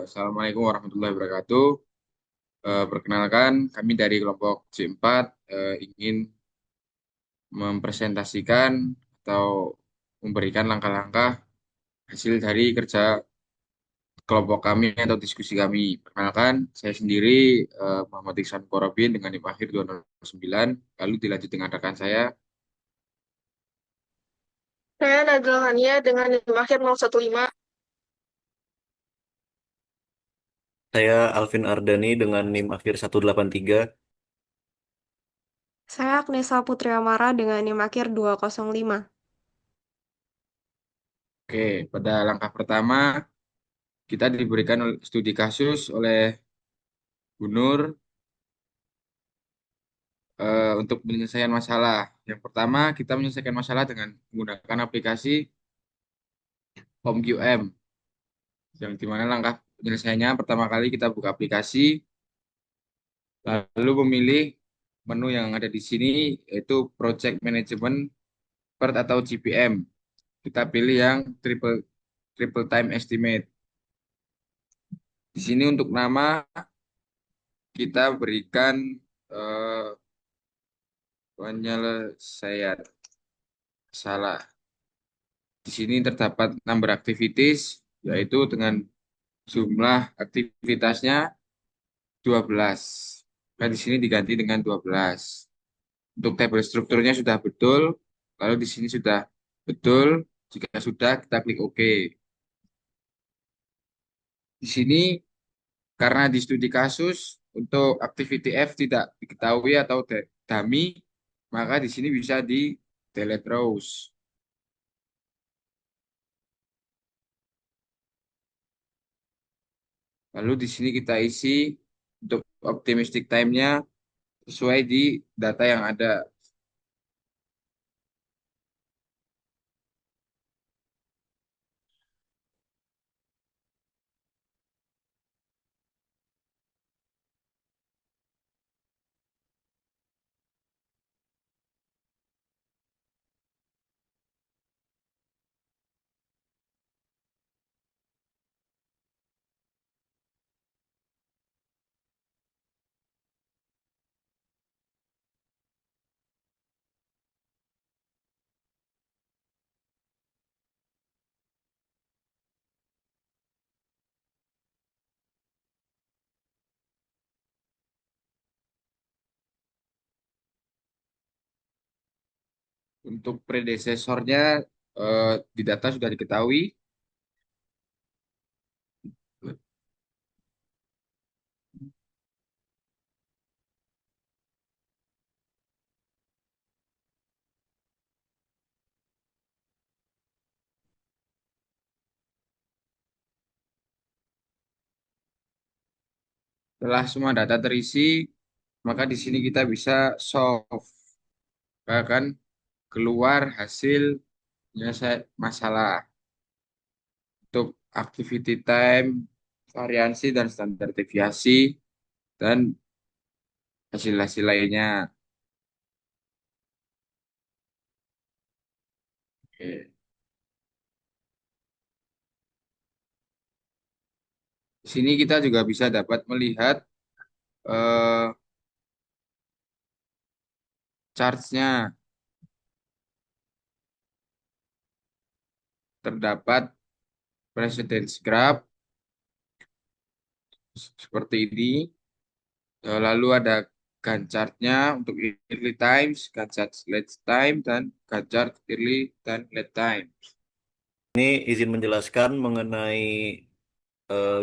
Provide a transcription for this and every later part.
Assalamualaikum warahmatullahi wabarakatuh. Perkenalkan, kami dari kelompok C4 ingin mempresentasikan atau memberikan langkah-langkah hasil dari kerja kelompok kami atau diskusi kami. Perkenalkan, saya sendiri Muhammad Iksan Korobin dengan NIM akhir 209, lalu dilanjut dengan rekan saya. Saya Nadal Hania dengan NIM akhir 015. Saya Alvin Ardani dengan NIM akhir 183. Saya Agnesa Putri Amara dengan NIM akhir 205. Oke, pada langkah pertama, kita diberikan studi kasus oleh Bu Nur untuk penyelesaian masalah. Yang pertama, kita menyelesaikan masalah dengan menggunakan aplikasi HomeQM, yang dimana langkah penyelesaiannya pertama kali kita buka aplikasi, lalu memilih menu yang ada di sini, yaitu Project Management PERT atau GPM. Kita pilih yang triple triple time estimate. Di sini untuk nama kita berikan eh, penyelesaian salah. Di sini terdapat number activities, yaitu dengan jumlah aktivitasnya 12. Nah, di sini diganti dengan 12. Untuk tabel strukturnya sudah betul, lalu di sini sudah betul. Jika sudah, kita klik OK. Di sini, karena di studi kasus, untuk activity F tidak diketahui atau dummy, maka di sini bisa di delete rows. Lalu di sini kita isi untuk optimistic time-nya sesuai di data yang ada. Untuk predecesornya di data sudah diketahui. Setelah semua data terisi, maka di sini kita bisa solve, akan keluar hasil penyelesai masalah untuk activity time, variansi dan standar deviasi, dan hasil-hasil lainnya. Oke. Di sini kita juga bisa dapat melihat eh, charts-nya. Terdapat precedence graph seperti ini. Lalu ada Gantt chart-nya untuk early times, Gantt chart late time, dan Gantt chart early dan late time. Ini izin menjelaskan mengenai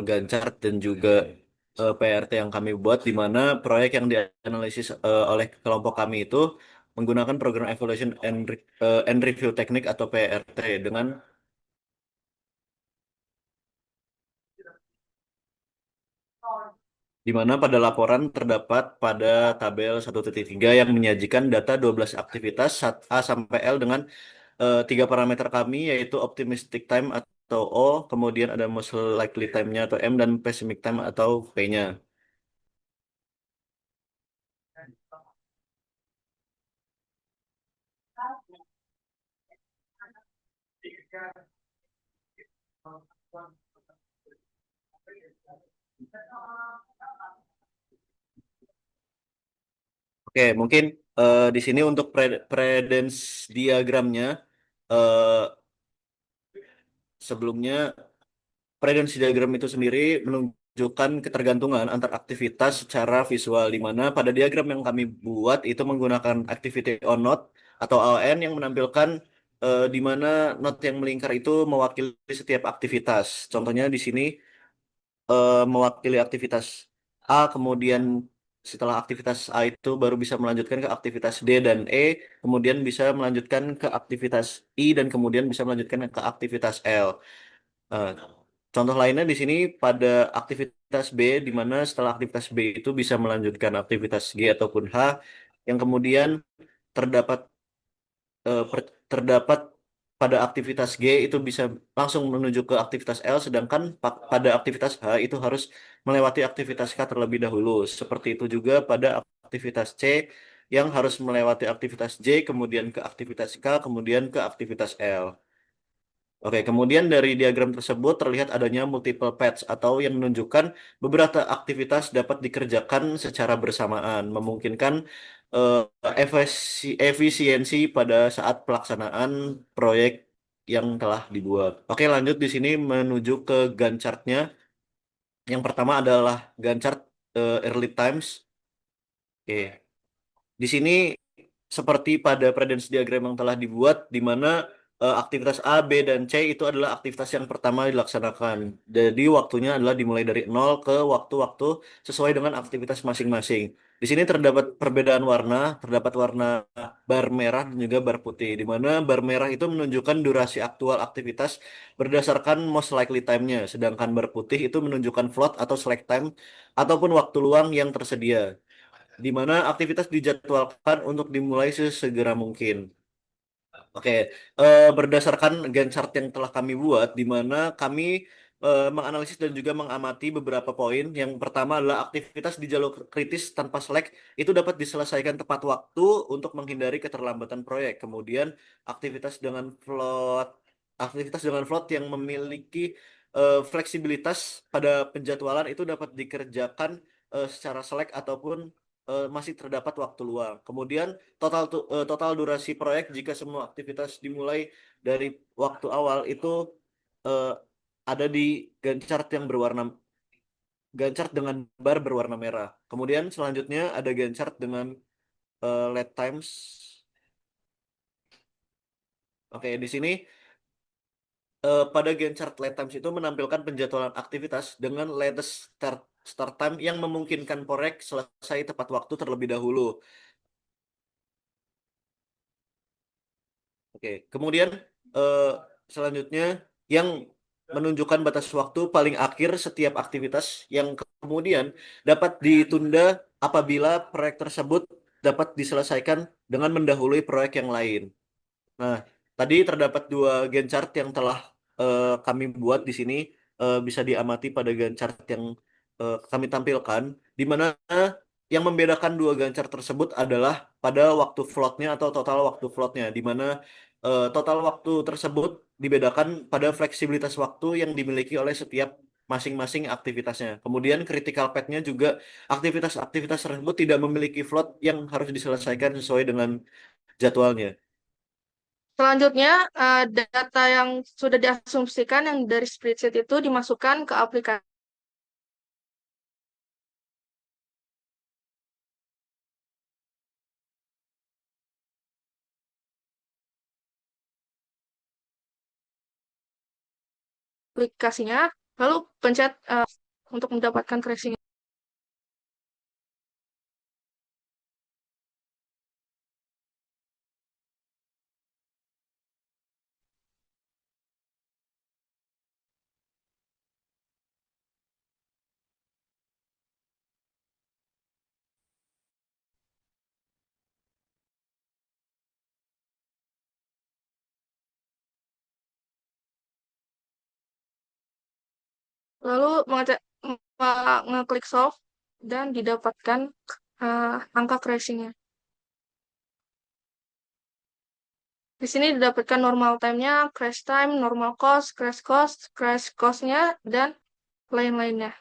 Gantt dan juga PRT yang kami buat, di mana proyek yang dianalisis oleh kelompok kami itu menggunakan program Evaluation and Review Technique atau PRT, dengan di mana pada laporan terdapat pada tabel 1.3 yang menyajikan data 12 aktivitas A sampai L dengan tiga parameter kami, yaitu optimistic time atau O, kemudian ada most likely time-nya atau M, dan pessimistic time atau P-nya. Oke, mungkin di sini untuk predence diagramnya, eh, sebelumnya predence diagram itu sendiri menunjukkan ketergantungan antar aktivitas secara visual, di mana pada diagram yang kami buat itu menggunakan activity on node atau AON yang menampilkan di mana node yang melingkar itu mewakili setiap aktivitas. Contohnya di sini mewakili aktivitas A, kemudian setelah aktivitas A itu baru bisa melanjutkan ke aktivitas D dan E, kemudian bisa melanjutkan ke aktivitas I, dan kemudian bisa melanjutkan ke aktivitas L. Eh, Contoh lainnya di sini pada aktivitas B, di mana setelah aktivitas B itu bisa melanjutkan aktivitas G ataupun H, yang kemudian terdapat terdapat pada aktivitas G itu bisa langsung menuju ke aktivitas L, sedangkan pada aktivitas H itu harus melewati aktivitas K terlebih dahulu. Seperti itu juga pada aktivitas C yang harus melewati aktivitas J, kemudian ke aktivitas K, kemudian ke aktivitas L. Oke, kemudian dari diagram tersebut terlihat adanya multiple paths atau yang menunjukkan beberapa aktivitas dapat dikerjakan secara bersamaan, memungkinkan eh, efisiensi pada saat pelaksanaan proyek yang telah dibuat. Oke, lanjut di sini menuju ke Gantt chart-nya. Yang pertama adalah Gantt chart early times. Oke, di sini seperti pada predence diagram yang telah dibuat, di mana aktivitas A, B, dan C itu adalah aktivitas yang pertama dilaksanakan. Jadi waktunya adalah dimulai dari nol ke waktu-waktu sesuai dengan aktivitas masing-masing. Di sini terdapat perbedaan warna, terdapat warna bar merah dan juga bar putih, di mana bar merah itu menunjukkan durasi aktual aktivitas berdasarkan most likely time-nya, sedangkan bar putih itu menunjukkan float atau slack time ataupun waktu luang yang tersedia, di mana aktivitas dijadwalkan untuk dimulai sesegera mungkin. Oke, berdasarkan Gantt chart yang telah kami buat, di mana kami menganalisis dan juga mengamati beberapa poin. Yang pertama adalah aktivitas di jalur kritis tanpa slack itu dapat diselesaikan tepat waktu untuk menghindari keterlambatan proyek. Kemudian aktivitas dengan float, aktivitas dengan float yang memiliki fleksibilitas pada penjadwalan itu dapat dikerjakan secara slack ataupun masih terdapat waktu luang. Kemudian total durasi proyek jika semua aktivitas dimulai dari waktu awal itu eh, ada di Gantt chart yang berwarna Gantt chart dengan bar berwarna merah. Kemudian selanjutnya ada Gantt chart dengan lead times. Oke, di sini pada Gantt chart lead times itu menampilkan penjadwalan aktivitas dengan latest start time yang memungkinkan proyek selesai tepat waktu terlebih dahulu. Oke, kemudian eh, selanjutnya yang menunjukkan batas waktu paling akhir setiap aktivitas yang kemudian dapat ditunda apabila proyek tersebut dapat diselesaikan dengan mendahului proyek yang lain. Nah, tadi terdapat dua Gantt chart yang telah kami buat di sini, bisa diamati pada Gantt chart yang kami tampilkan, di mana yang membedakan dua Gantt chart tersebut adalah pada waktu floatnya atau total waktu floatnya, di mana total waktu tersebut dibedakan pada fleksibilitas waktu yang dimiliki oleh setiap masing-masing aktivitasnya. Kemudian critical path-nya juga aktivitas-aktivitas tersebut tidak memiliki float yang harus diselesaikan sesuai dengan jadwalnya. Selanjutnya, data yang sudah diasumsikan yang dari spreadsheet itu dimasukkan ke aplikasi. Aplikasinya, lalu pencet untuk mendapatkan tracing. Lalu ngeklik solve dan didapatkan angka crashing-nya. Di sini didapatkan normal time-nya, crash time, normal cost, crash cost-nya, dan lain-lainnya.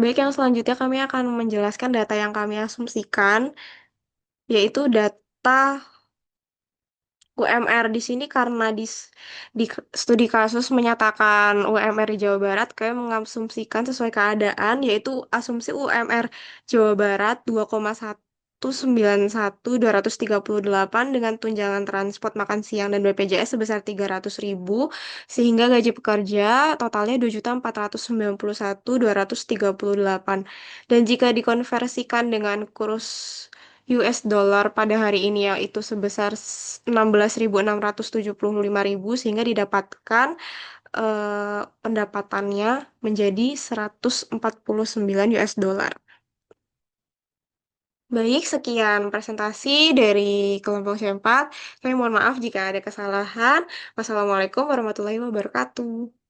Baik, yang selanjutnya kami akan menjelaskan data yang kami asumsikan, yaitu data UMR di sini karena di studi kasus menyatakan UMR di Jawa Barat, kami mengasumsikan sesuai keadaan, yaitu asumsi UMR Jawa Barat 2,191.238 dengan tunjangan transport makan siang dan BPJS sebesar 300.000, sehingga gaji pekerja totalnya 2.491.238. Dan jika dikonversikan dengan kurs US dollar pada hari ini yaitu sebesar 16.675.000, sehingga didapatkan pendapatannya menjadi 149 US dollar. Baik, sekian presentasi dari kelompok C4. Saya mohon maaf jika ada kesalahan. Wassalamualaikum warahmatullahi wabarakatuh.